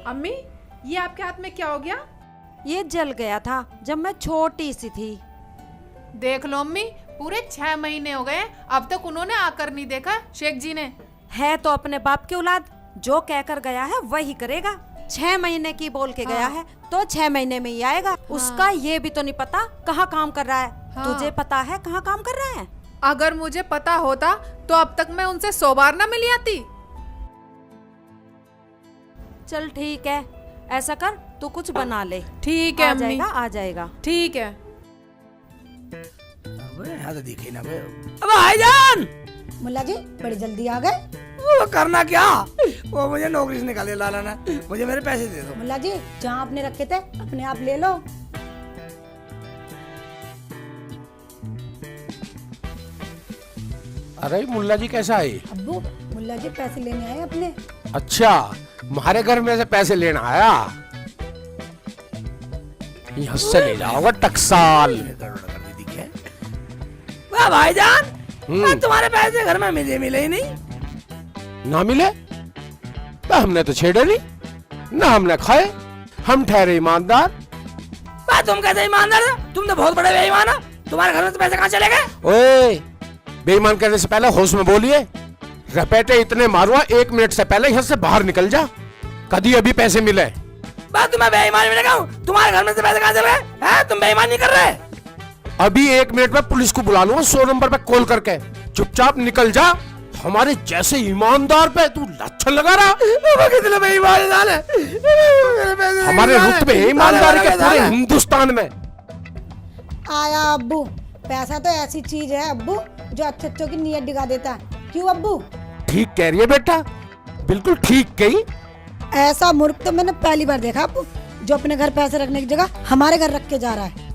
अम्मी, ये आपके हाथ में क्या हो गया? ये जल गया था जब मैं छोटी सी थी। देख लो अम्मी, पूरे 6 महीने हो गए, अब तक उन्होंने आकर नहीं देखा शेख जी ने। है तो अपने बाप की औलाद, जो कहकर गया है वही करेगा। 6 महीने की बोल के गया है तो 6 महीने में ही आएगा। उसका ये भी तो नहीं पता कहाँ काम कर रहा है। तुझे पता है कहाँ काम कर रहा है? अगर मुझे पता होता तो अब तक मैं उनसे 100 बार ना मिली आती। चल ठीक है, ऐसा कर तू कुछ बना ले। ठीक है अम्मी, आ जाएगा। ठीक है। यहाँ तो दिखे ना बे। अब भाईजान, मुल्ला जी बड़ी जल्दी आ गए। वो करना क्या? वो मुझे नौकरी से निकाले लाला ना, मुझे मेरे पैसे दे दो। मुल्ला जी जहाँ आपने रखे थे अपने आप ले लो। अरे मुल्ला जी कैसा है? अब्बू, मुल्ला जी पैसे लेने आए अपने। अच्छा, हमारे घर में से पैसे लेना आया? यहाँ से ले जाओगा टकसाल। वाह भाईजान, तुम्हारे पैसे घर में मुझे मिले ही नहीं। ना मिले तो हमने तो छेड़े नहीं, ना हमने खाए। हम ठहरे ईमानदार। वाह तुम कैसे ईमानदार हो? तुम तो बहुत बड़े बेईमान हो। तुम्हारे घर में तो पैसे कहाँ चले गए? ओए, बेईमान करने से पहले होश में बोलिए। रपेटे इतने मारूंगा 1 मिनट से पहले यहाँ से बाहर निकल जा। कभी अभी पैसे मिले? बस तुम्हें बेईमान मिलेगा हूँ। तुम्हारे घर में से पैसे कहाँ चले गए? हैं, तुम बेईमान नहीं कर रहे? अभी 1 मिनट में पुलिस को बुला लूंगा 100 नंबर पे कॉल करके। चुपचाप निकल जा। हमारे जैसे ईमानदार पे तू लच्छन लगा रहा। कितने बेईमान साले। हमारे रुतबे ईमानदारी के पूरे हिंदुस्तान में। आया अब्बू, पैसा तो ऐसी चीज है अब्बू जो अच्छे अच्छों की नीयत डिगा देता है। क्यों अब्बू? ठीक कह रही है बेटा, बिल्कुल ठीक कही। ऐसा मूर्ख तो मैंने पहली बार देखा अब्बू, जो अपने घर पैसे रखने की जगह हमारे घर रख के जा रहा है।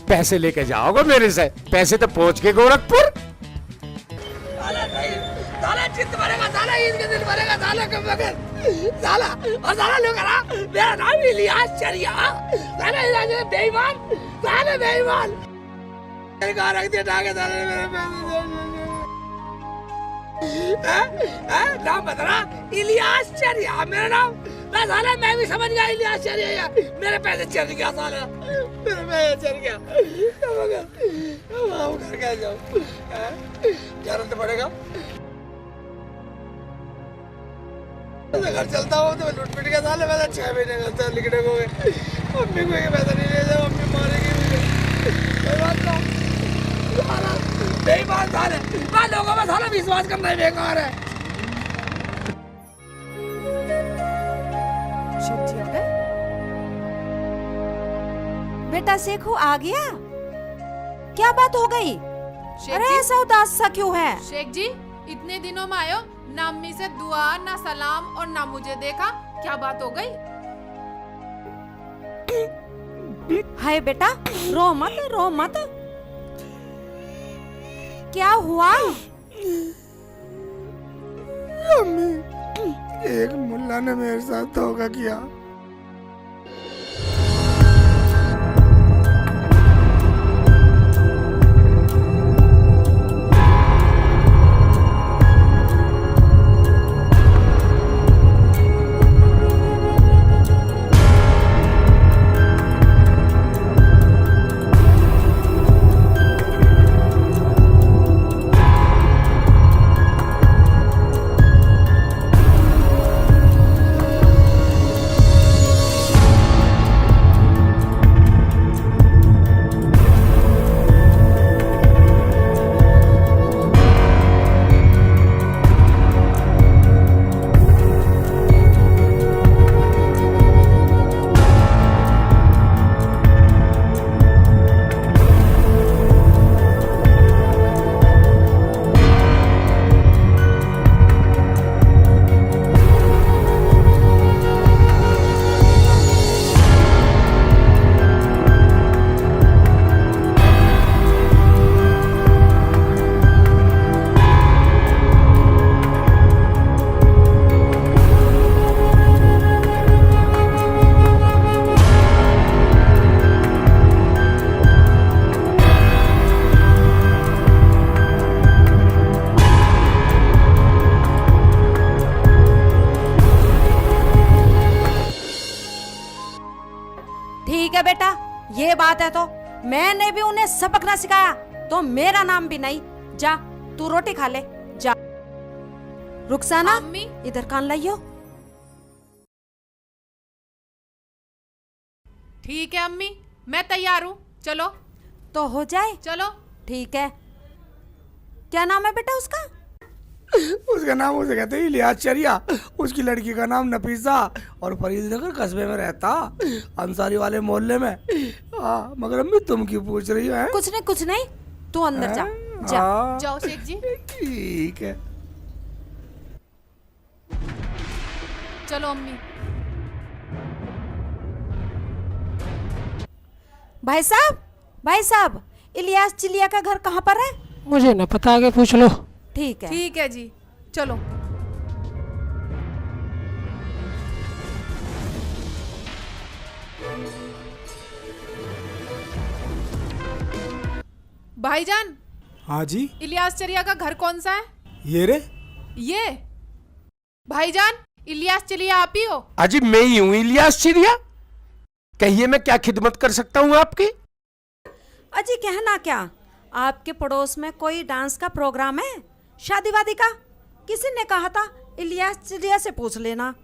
पैसे लेके जाओगे मेरे से? पैसे तो पहुंच के गोरखपुर। साला चित्त भरेगा, साला ईद के दिन भरेगा, साला कब मगर साला और साला लोग रहा। मेरा नाम इलियास चरिया। साला इलाज बेईमान, साला बेईमान। मेरे घर रख दिया ढाके, साले ने मेरे पैसे नाम बता, इलियास चरिया मेरा नाम। मैं साला मैं भी समझ गया इलियास चरिया। मेरे पैसे चल गया साला, मेरे पैसे चल गया। अब घर कैसे जाऊँ? जाना तो पड़ेगा। घर चलता हूँ तो लूट पिट गया साले। मैं 6 महीने का लिखने को गए। मम्मी को ये पैसा नहीं ले जाओ, मम्मी मारेगी मुझे। बेईमान साले, मैं लोगों में साला विश्वास करना ही बेकार है। बेटा शेखू आ गया? क्या बात हो गई? अरे ऐसा उदास सा क्यों है? शेख जी, इतने दिनों में आयो, ना अम्मी से दुआ, ना सलाम और ना मुझे देखा। क्या बात हो गई? हाय बेटा, रो मत, रो मत। क्या हुआ? अम्मी, एक मुल्ला ने मेरे साथ धोखा किया। ठीक है बेटा, ये बात है तो मैंने भी उन्हें सबक ना सिखाया तो मेरा नाम भी नहीं। जा तू रोटी खा ले, जा। रुखसाना, अम्मी। इधर कान लाइयो। ठीक है अम्मी, मैं तैयार हूँ, चलो। तो हो जाए। चलो। ठीक है। क्या नाम है बेटा उसका? उसका नाम उसे कहते हैं इलियास चरिया। उसकी लड़की का नाम नफीसा और फरीदनगर कस्बे में रहता, अंसारी वाले मोहल्ले में। मगर अम्मी तुम क्यों पूछ रही हो? हैं? कुछ नहीं, तू अंदर जा। जा। हाँ, जाओ शेख जी, ठीक है। चलो अम्मी। भाई साहब, इलियास चिलिया का घर कहाँ पर है? मुझे न पता, आगे पूछ लो। ठीक है। ठीक है जी, चलो। भाईजान, हाँ जी, इलियास चरिया का घर कौन सा है? ये रे। ये भाईजान, इलियास चरिया आप ही हो? अजी मैं ही हूँ इलियास चिड़िया। कहिए मैं क्या खिदमत कर सकता हूँ आपकी? अजी कहना क्या, आपके पड़ोस में कोई डांस का प्रोग्राम है, शादी वादी का? किसी ने कहा था इलियास चिड़िया से पूछ लेना।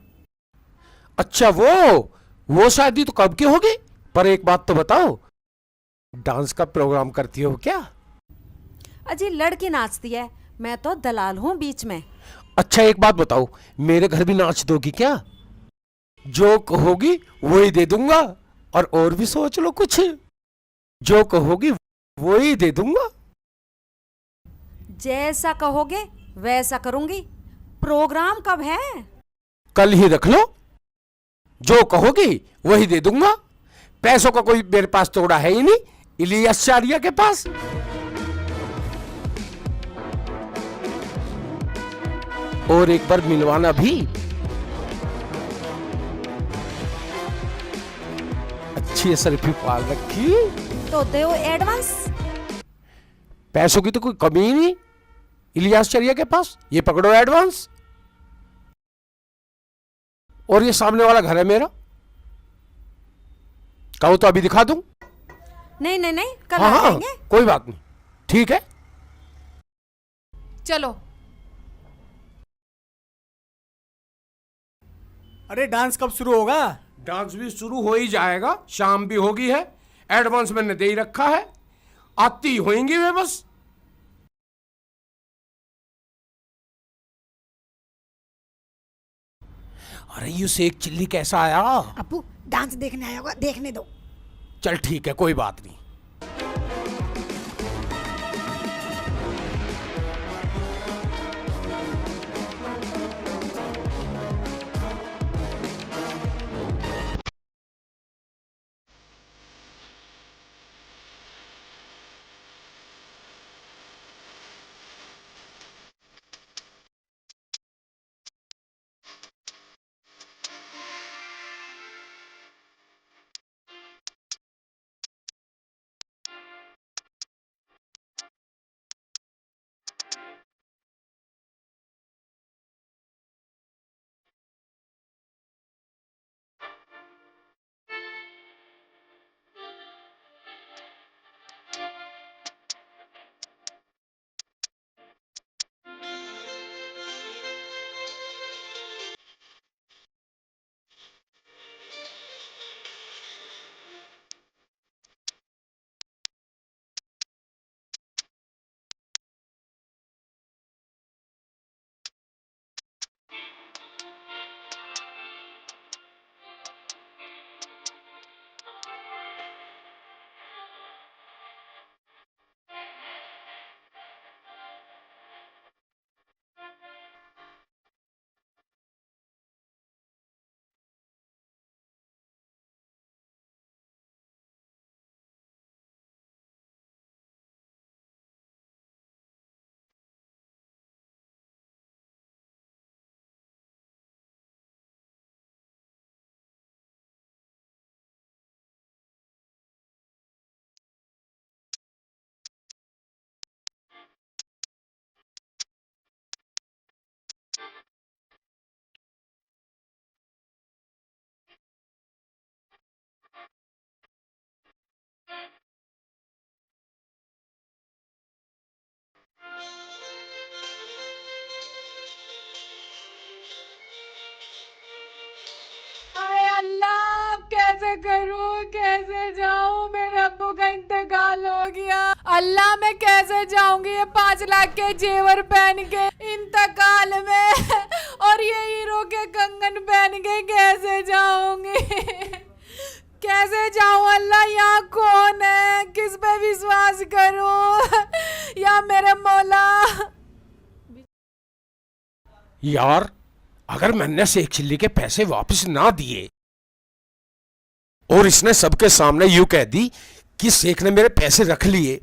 अच्छा वो शादी तो कब की होगी? पर एक बात तो बताओ, डांस का प्रोग्राम करती हो क्या? अजी लड़की नाचती है, मैं तो दलाल हूँ बीच में। अच्छा एक बात बताओ, मेरे घर भी नाच दोगी क्या? जो कहोगी वो ही दे दूंगा, और भी सोच लो कुछ। जो कहोगी वो ही दे दूंगा। जैसा कहोगे वैसा करूंगी। प्रोग्राम कब है? कल ही रख लो, जो कहोगी वही दे दूंगा। पैसों का कोई मेरे पास तोड़ा है ही नहीं, इलियास चारिया के पास। और एक बार मिलवाना भी। अच्छी असरफी पाल रखी। तो दो एडवांस। पैसों की तो कोई कमी ही नहीं इलियास चरिया के पास। ये पकड़ो एडवांस। और ये सामने वाला घर है मेरा, कहो तो अभी दिखा दूं। नहीं, कल हाँ आ हाँ, जाएंगे। कोई बात नहीं, ठीक है। चलो। अरे डांस कब शुरू होगा? डांस भी शुरू हो ही जाएगा, शाम भी होगी है। एडवांस मैंने दे ही रखा है, आती होंगी वे बस। अरे यू शेख चिल्ली कैसा आया? अप्पू डांस देखने आया होगा, देखने दो। चल ठीक है, कोई बात नहीं। करूं, कैसे जाऊं? मेरे अब्बू का इंतकाल हो गया। अल्लाह, मैं कैसे जाऊंगी ये 5 लाख के जेवर पहन के इंतकाल में, और ये हीरो के कंगन पहन के कैसे जाऊंगी? कैसे जाऊं अल्लाह? यहाँ कौन है? किस पे विश्वास करूं? या मेरे मौला। यार, अगर मैंने शेख चिल्ली के पैसे वापस ना दिए और इसने सबके सामने यूं कह दी कि शेख ने मेरे पैसे रख लिए,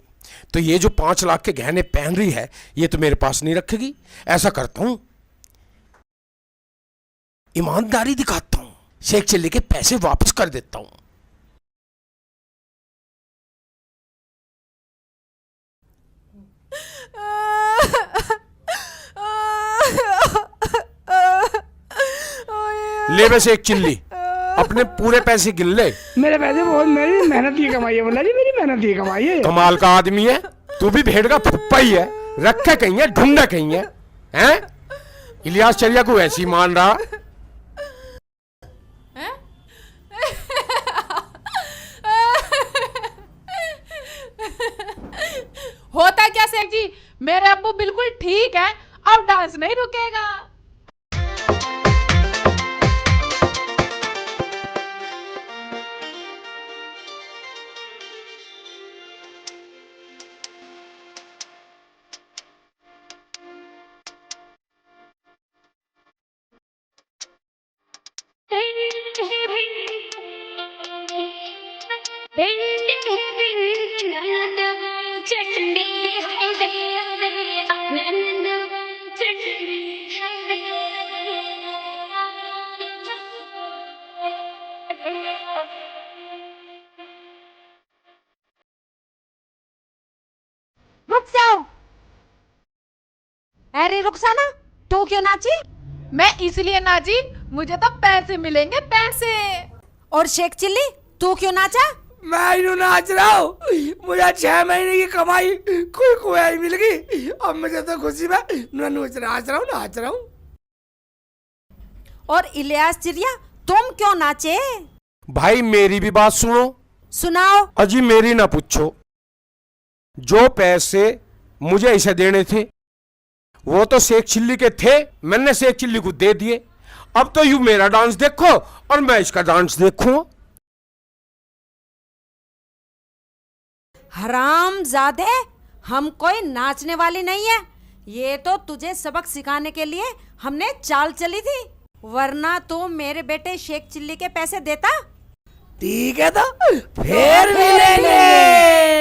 तो ये जो 5 लाख के गहने पहन रही है ये तो मेरे पास नहीं रखेगी। ऐसा करता हूं, ईमानदारी दिखाता हूं, शेख चिल्ली के पैसे वापस कर देता हूं। ले बस एक चिल्ली, अपने पूरे पैसे गिन ले। मेरे पैसे बहुत, मेरी मेहनत की कमाई है मुल्ला जी, मेरी मेहनत की कमाई है। कमाल का आदमी है तू भी, भेड़ का फुप्पा ही है, रखे कहीं है, ढूंढा कहीं है, हैं? इलियास चरिया को ऐसी मान रहा। होता क्या शेख जी, मेरे अब्बू बिल्कुल ठीक है, अब डांस नहीं रुकेगा। रुक जाओ। अरे रुखसाना, तू क्यों नाची? मैं इसलिए नाची, मुझे तो पैसे मिलेंगे, पैसे। और शेख चिल्ली, तू क्यों नाचा? मैं यूं नाच रहा हूँ, मुझे 6 महीने की कमाई कोई कोई मिल गई, अब मुझे तो खुशी में नाच रहा हूँ। और इलियास चिड़िया, तुम क्यों नाचे? भाई मेरी भी बात सुनो। सुनाओ। अजी मेरी ना पूछो, जो पैसे मुझे इसे देने थे वो तो शेख चिल्ली के थे, मैंने शेख चिल्ली को दे दिए। अब तो यूं मेरा डांस देखो और मैं इसका डांस देखूं। हरामजादे, हम कोई नाचने वाली नहीं है, ये तो तुझे सबक सिखाने के लिए हमने चाल चली थी, वरना तो मेरे बेटे शेख चिल्ली के पैसे देता। ठीक है तो फिर मिलेंगे।